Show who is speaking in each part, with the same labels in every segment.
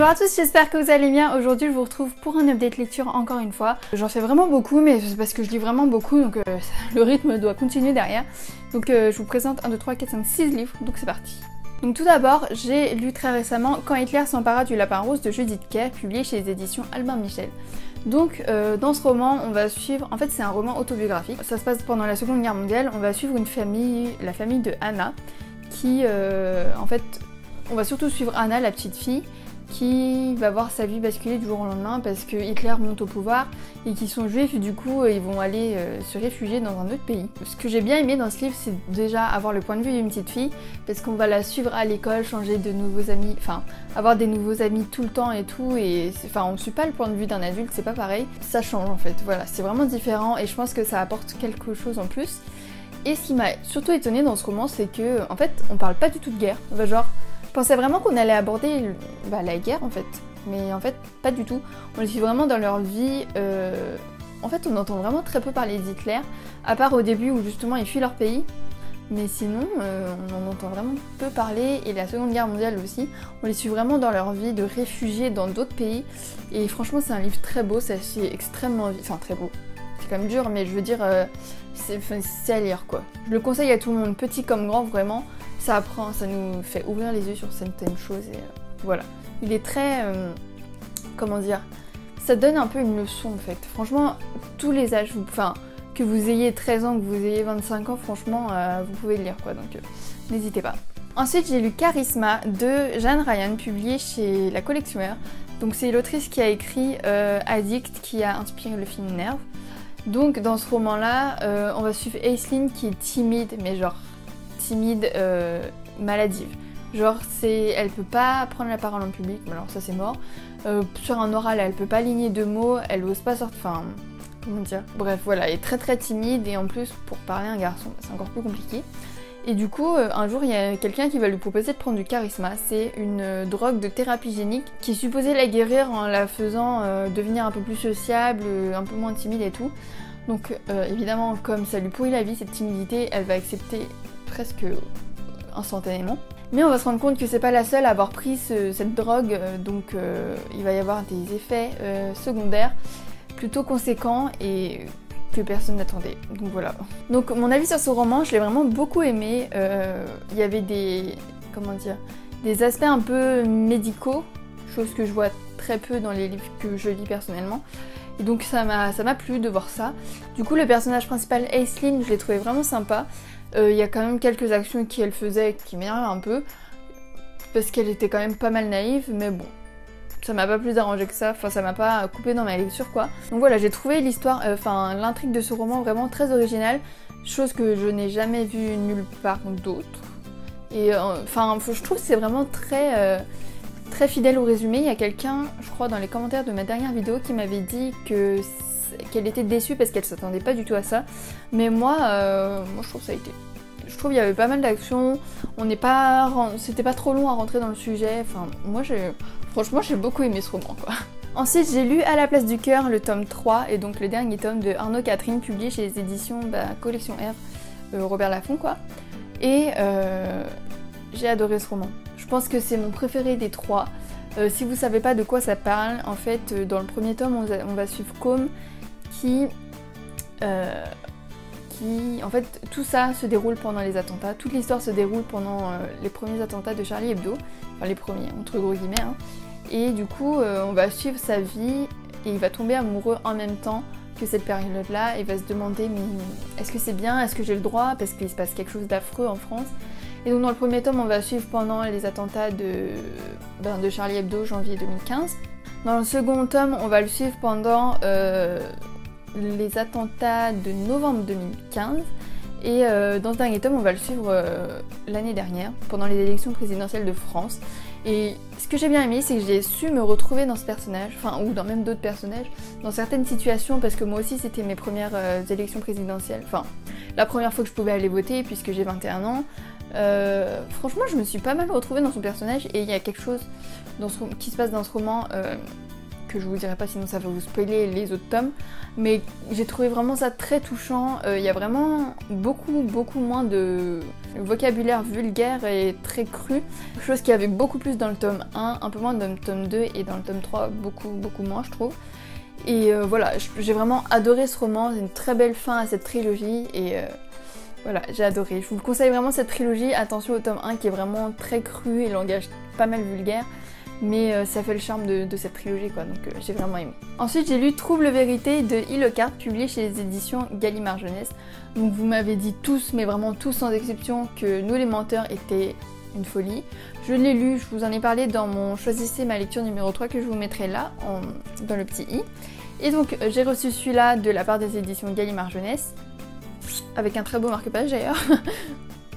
Speaker 1: Bonjour à tous, j'espère que vous allez bien. Aujourd'hui je vous retrouve pour un update lecture encore une fois. J'en fais vraiment beaucoup mais c'est parce que je lis vraiment beaucoup donc le rythme doit continuer derrière. Donc je vous présente 1, 2, 3, 4, 5, 6 livres, donc c'est parti. Donc tout d'abord, j'ai lu très récemment Quand Hitler s'empara du lapin rose de Judith Kerr, publié chez les éditions Albin Michel. Donc dans ce roman, on va suivre, en fait c'est un roman autobiographique, ça se passe pendant la Seconde Guerre mondiale, on va suivre une famille, la famille de Anna, qui en fait, on va surtout suivre Anna, la petite fille, qui va voir sa vie basculer du jour au lendemain parce que Hitler monte au pouvoir et qu'ils sont juifs et du coup ils vont aller se réfugier dans un autre pays. Ce que j'ai bien aimé dans ce livre, c'est déjà avoir le point de vue d'une petite fille parce qu'on va la suivre à l'école, changer de nouveaux amis, enfin avoir des nouveaux amis tout le temps et tout, et enfin on suit pas le point de vue d'un adulte, c'est pas pareil, ça change en fait, voilà, c'est vraiment différent et je pense que ça apporte quelque chose en plus. Et ce qui m'a surtout étonnée dans ce roman, c'est que en fait on parle pas du tout de guerre, genre je pensais vraiment qu'on allait aborder la guerre en fait, mais en fait pas du tout. On les suit vraiment dans leur vie. En fait on entend vraiment très peu parler d'Hitler, à part au début où justement ils fuient leur pays. Mais sinon on en entend vraiment peu parler, et la Seconde Guerre mondiale aussi. On les suit vraiment dans leur vie de réfugiés dans d'autres pays. Et franchement c'est un livre très beau, ça fait extrêmement... Enfin très beau, c'est quand même dur mais je veux dire c'est à lire quoi. Je le conseille à tout le monde, petit comme grand vraiment. Ça apprend, ça nous fait ouvrir les yeux sur certaines choses et voilà. Il est très... comment dire, ça donne un peu une leçon en fait. Franchement, tous les âges, enfin, que vous ayez 13 ans, que vous ayez 25 ans, franchement, vous pouvez le lire quoi, donc n'hésitez pas. Ensuite, j'ai lu Charisma de Jeanne Ryan, publié chez La Collection R. Donc c'est l'autrice qui a écrit Addict, qui a inspiré le film Nerve. Donc dans ce roman-là, on va suivre Aislinn qui est timide, mais genre timide, maladive. Genre elle peut pas prendre la parole en public, mais alors ça c'est mort. Sur un oral elle peut pas aligner 2 mots, elle ose pas sortir, enfin comment dire. Bref voilà, elle est très très timide et en plus pour parler à un garçon c'est encore plus compliqué. Et du coup un jour il y a quelqu'un qui va lui proposer de prendre du charisma, c'est une drogue de thérapie génique qui est supposée la guérir en la faisant devenir un peu plus sociable, un peu moins timide et tout. Donc évidemment comme ça lui pourrit la vie cette timidité, elle va accepter presque instantanément. Mais on va se rendre compte que c'est pas la seule à avoir pris cette drogue, donc il va y avoir des effets secondaires plutôt conséquents et que personne n'attendait. Donc voilà. Donc mon avis sur ce roman, je l'ai vraiment beaucoup aimé. Il y avait des... comment dire, des aspects un peu médicaux, chose que je vois très peu dans les livres que je lis personnellement. Et donc ça m'a plu de voir ça. Du coup le personnage principal, Aislinn, je l'ai trouvé vraiment sympa. Il y a quand même quelques actions qu'elle faisait qui m'énervent un peu, parce qu'elle était quand même pas mal naïve, mais bon, ça m'a pas plus arrangé que ça, enfin ça m'a pas coupé dans ma lecture quoi. Donc voilà, j'ai trouvé l'histoire, l'intrigue de ce roman vraiment très originale, chose que je n'ai jamais vue nulle part d'autre. Et je trouve que c'est vraiment très fidèle au résumé. Il y a quelqu'un, je crois dans les commentaires de ma dernière vidéo, qui m'avait dit qu'elle était déçue parce qu'elle s'attendait pas du tout à ça. Mais moi je trouve que ça a été... Je trouve qu'il y avait pas mal d'actions, c'était pas trop long à rentrer dans le sujet, enfin moi franchement j'ai beaucoup aimé ce roman quoi. Ensuite j'ai lu À la place du cœur, le tome 3, et donc le dernier tome de Arnaud Catherine, publié chez les éditions Collection R, Robert Laffont quoi. Et j'ai adoré ce roman. Je pense que c'est mon préféré des 3. Si vous savez pas de quoi ça parle, en fait dans le premier tome on va suivre Com qui en fait, tout ça se déroule pendant les attentats, toute l'histoire se déroule pendant les premiers attentats de Charlie Hebdo, enfin les premiers, entre gros guillemets, hein. Et du coup, on va suivre sa vie, et il va tomber amoureux en même temps que cette période-là, et va se demander, mais est-ce que c'est bien, est-ce que j'ai le droit, parce qu'il se passe quelque chose d'affreux en France. Et donc dans le premier tome, on va suivre pendant les attentats de Charlie Hebdo, janvier 2015. Dans le second tome, on va le suivre pendant... les attentats de novembre 2015, et dans ce dernier tome on va le suivre l'année dernière pendant les élections présidentielles de France. Et ce que j'ai bien aimé, c'est que j'ai su me retrouver dans ce personnage, ou dans même d'autres personnages, dans certaines situations, parce que moi aussi c'était mes premières élections présidentielles, la première fois que je pouvais aller voter puisque j'ai 21 ans. Franchement je me suis pas mal retrouvée dans son personnage, et il y a quelque chose qui se passe dans ce roman que je vous dirai pas sinon ça va vous spoiler les autres tomes, mais j'ai trouvé vraiment ça très touchant. Il y a vraiment beaucoup moins de vocabulaire vulgaire et très cru, chose qu'il y avait beaucoup plus dans le tome 1, un peu moins dans le tome 2 et dans le tome 3 beaucoup moins je trouve. Et voilà, j'ai vraiment adoré ce roman, c'est une très belle fin à cette trilogie et voilà, j'ai adoré. Je vous conseille vraiment cette trilogie, attention au tome 1 qui est vraiment très cru et langage pas mal vulgaire, mais ça fait le charme de cette trilogie quoi, donc j'ai vraiment aimé. Ensuite j'ai lu Trouble Vérité de Hilocart, publié chez les éditions Gallimard Jeunesse. Donc vous m'avez dit tous, mais vraiment tous sans exception, que Nous les menteurs était une folie. Je l'ai lu, je vous en ai parlé dans mon Choisissez ma lecture numéro 3 que je vous mettrai là, dans le petit i. Et donc j'ai reçu celui-là de la part des éditions Gallimard Jeunesse, avec un très beau marque-page d'ailleurs.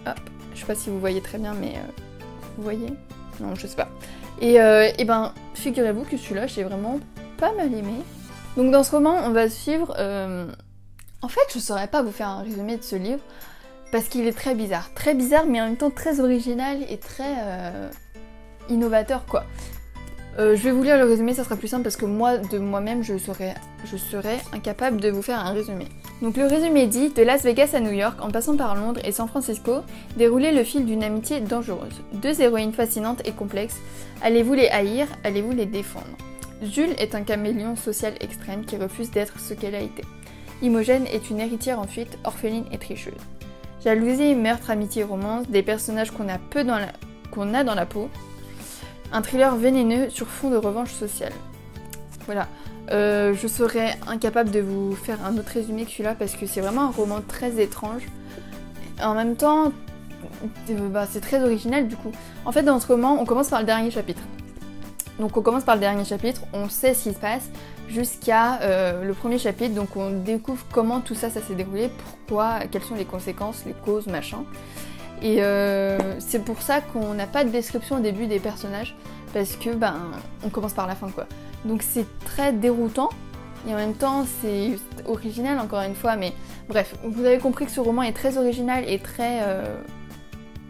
Speaker 1: Hop, je sais pas si vous voyez très bien, mais vous voyez? Non, je sais pas. Et ben, figurez-vous que celui-là, j'ai vraiment pas mal aimé. Donc dans ce roman, on va suivre... En fait, je saurais pas vous faire un résumé de ce livre, parce qu'il est très bizarre. Très bizarre, mais en même temps très original et très innovateur, quoi. Je vais vous lire le résumé, ça sera plus simple, parce que moi, de moi-même, je serais incapable de vous faire un résumé. Donc le résumé dit, de Las Vegas à New York, en passant par Londres et San Francisco, déroulez le fil d'une amitié dangereuse. Deux héroïnes fascinantes et complexes. Allez-vous les haïr? Allez-vous les défendre? Jules est un caméléon social extrême qui refuse d'être ce qu'elle a été. Imogen est une héritière en fuite, orpheline et tricheuse. Jalousie, meurtre, amitié, romance, des personnages qu'on a dans la peau. Un thriller vénéneux sur fond de revanche sociale. Voilà. Je serais incapable de vous faire un autre résumé que celui-là parce que c'est vraiment un roman très étrange. En même temps, c'est très original du coup. En fait, dans ce roman, on commence par le dernier chapitre. Donc on commence par le dernier chapitre, on sait ce qui se passe jusqu'à le premier chapitre. Donc on découvre comment tout ça s'est déroulé, pourquoi, quelles sont les conséquences, les causes, machin. Et c'est pour ça qu'on n'a pas de description au début des personnages, parce que on commence par la fin quoi. Donc c'est très déroutant, et en même temps c'est original encore une fois, mais bref, vous avez compris que ce roman est très original et très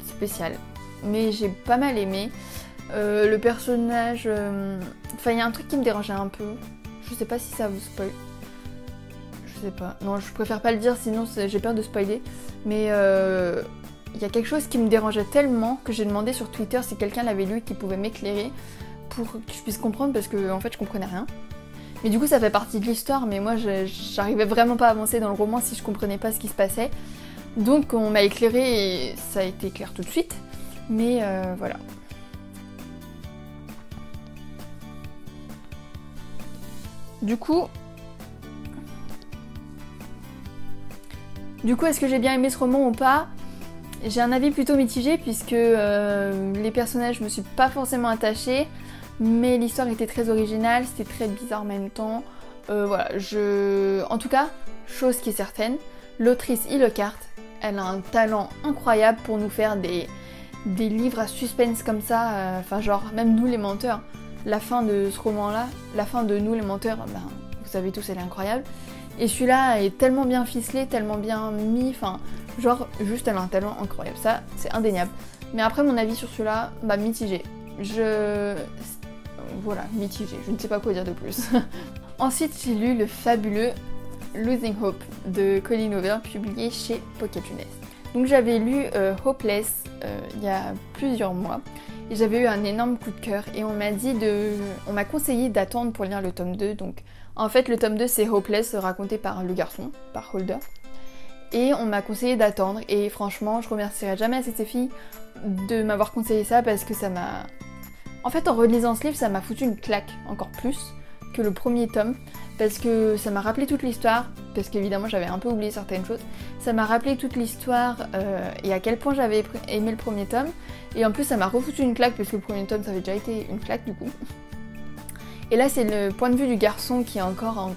Speaker 1: spécial. Mais j'ai pas mal aimé. Le personnage... Enfin il y a un truc qui me dérangeait un peu, je sais pas si ça vous spoil. Je sais pas, non je préfère pas le dire sinon j'ai peur de spoiler, mais... Il y a quelque chose qui me dérangeait tellement que j'ai demandé sur Twitter si quelqu'un l'avait lu et qui pouvait m'éclairer pour que je puisse comprendre parce que en fait je comprenais rien. Mais du coup ça fait partie de l'histoire, mais moi j'arrivais vraiment pas à avancer dans le roman si je comprenais pas ce qui se passait. Donc on m'a éclairé et ça a été clair tout de suite. Mais voilà. Du coup, est-ce que j'ai bien aimé ce roman ou pas? J'ai un avis plutôt mitigé puisque les personnages je me suis pas forcément attachée, mais l'histoire était très originale, c'était très bizarre en même temps. Voilà, en tout cas, chose qui est certaine, l'autrice Hilocart, elle a un talent incroyable pour nous faire des livres à suspense comme ça, enfin genre même Nous les menteurs, la fin de ce roman-là, la fin de Nous les menteurs, vous savez tous, elle est incroyable. Et celui-là est tellement bien ficelé, tellement bien mis, enfin, genre, juste elle a un talent incroyable, ça, c'est indéniable. Mais après, mon avis sur celui-là, mitigé. Voilà, mitigé, je ne sais pas quoi dire de plus. Ensuite, j'ai lu le fabuleux Losing Hope de Colleen Hoover, publié chez Pocket Jeunesse. Donc j'avais lu Hopeless il y a plusieurs mois, et j'avais eu un énorme coup de cœur, et on m'a conseillé d'attendre pour lire le tome 2, donc... En fait, le tome 2, c'est Hopeless, raconté par le garçon, par Holder. Et on m'a conseillé d'attendre, et franchement, je remercierai jamais assez ces filles de m'avoir conseillé ça, parce que ça m'a... En fait, en relisant ce livre, ça m'a foutu une claque, encore plus que le premier tome, parce que ça m'a rappelé toute l'histoire, parce qu'évidemment, j'avais un peu oublié certaines choses. Ça m'a rappelé toute l'histoire, et à quel point j'avais aimé le premier tome. Et en plus, ça m'a refoutu une claque, parce que le premier tome, ça avait déjà été une claque, du coup. Et là, c'est le point de vue du garçon qui est encore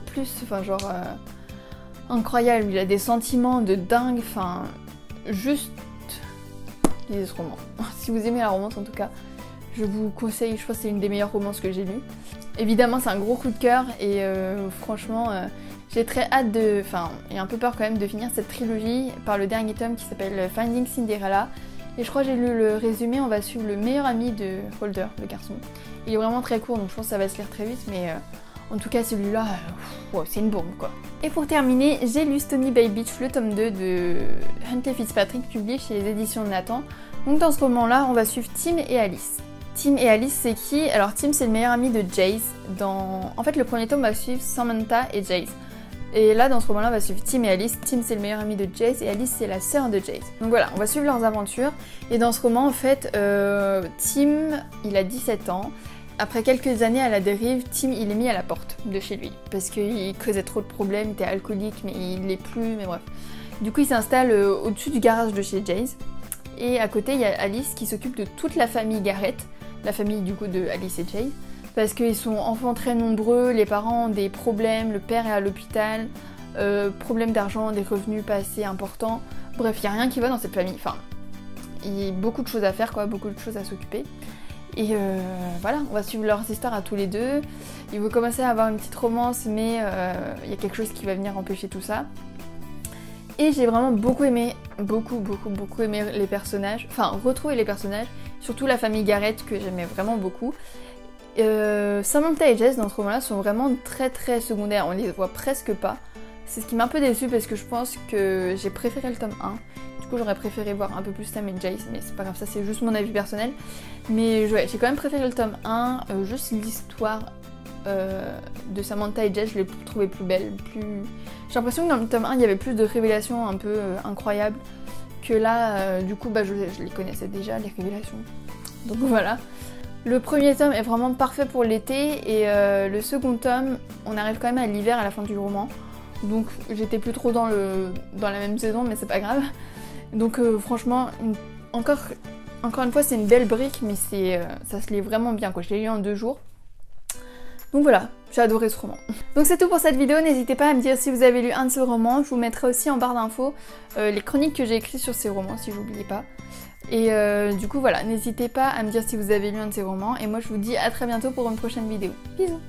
Speaker 1: plus, enfin genre, incroyable. Il a des sentiments de dingue, enfin, juste lisez ce roman. Si vous aimez la romance en tout cas, je vous conseille, je crois que c'est une des meilleures romances que j'ai lues. Évidemment, c'est un gros coup de cœur et franchement, j'ai très hâte et un peu peur quand même de finir cette trilogie par le dernier tome qui s'appelle Finding Cinderella, Et je crois que j'ai lu le résumé, on va suivre le meilleur ami de Holder, le garçon. Il est vraiment très court, donc je pense que ça va se lire très vite, mais en tout cas celui-là, c'est une bombe quoi. Et pour terminer, j'ai lu Stony Bay Beach, le tome 2 de Huntley Fitzpatrick, publié chez les éditions de Nathan. Donc dans ce roman-là, on va suivre Tim et Alice. Tim et Alice, c'est qui? Alors Tim, c'est le meilleur ami de Jace. En fait, le premier tome va suivre Samantha et Jace. Et là, dans ce roman-là, on va suivre Tim et Alice. Tim, c'est le meilleur ami de Jace et Alice, c'est la sœur de Jace. Donc voilà, on va suivre leurs aventures. Et dans ce roman, en fait, Tim, il a 17 ans. Après quelques années à la dérive, Tim, il est mis à la porte de chez lui. Parce qu'il causait trop de problèmes, il était alcoolique, mais il l'est plus, mais bref. Du coup, il s'installe au-dessus du garage de chez Jace. Et à côté, il y a Alice qui s'occupe de toute la famille Garrett. La famille, du coup, de Alice et Jace. Parce qu'ils sont enfants très nombreux, les parents ont des problèmes, le père est à l'hôpital, problème d'argent, des revenus pas assez importants. Bref, il n'y a rien qui va dans cette famille. Enfin, il y a beaucoup de choses à faire, quoi, beaucoup de choses à s'occuper. Et voilà, on va suivre leurs histoires à tous les deux. Ils vont commencer à avoir une petite romance, mais il y a quelque chose qui va venir empêcher tout ça. Et j'ai vraiment beaucoup aimé, beaucoup aimé les personnages, enfin retrouver les personnages, surtout la famille Garrett que j'aimais vraiment beaucoup. Samantha et Jess dans ce roman-là sont vraiment très secondaires, on les voit presque pas. C'est ce qui m'a un peu déçue parce que je pense que j'ai préféré le tome 1. Du coup j'aurais préféré voir un peu plus Sam et Jace, mais c'est pas grave, ça c'est juste mon avis personnel. Mais ouais, j'ai quand même préféré le tome 1, juste l'histoire de Samantha et Jess, je l'ai trouvé plus belle, plus... J'ai l'impression que dans le tome 1 il y avait plus de révélations un peu incroyables que là, du coup je les connaissais déjà, les révélations. Donc voilà. Le premier tome est vraiment parfait pour l'été et le second tome, on arrive quand même à l'hiver à la fin du roman. Donc j'étais plus trop dans la même saison, mais c'est pas grave. Donc franchement, encore une fois, c'est une belle brique, mais ça se lit vraiment bien, quoi. Je l'ai lu en 2 jours. Donc voilà, j'ai adoré ce roman. Donc c'est tout pour cette vidéo, n'hésitez pas à me dire si vous avez lu un de ces romans. Je vous mettrai aussi en barre d'infos les chroniques que j'ai écrites sur ces romans, si j'oublie pas. Et du coup voilà, n'hésitez pas à me dire si vous avez lu un de ces romans. Et moi je vous dis à très bientôt pour une prochaine vidéo. Bisous!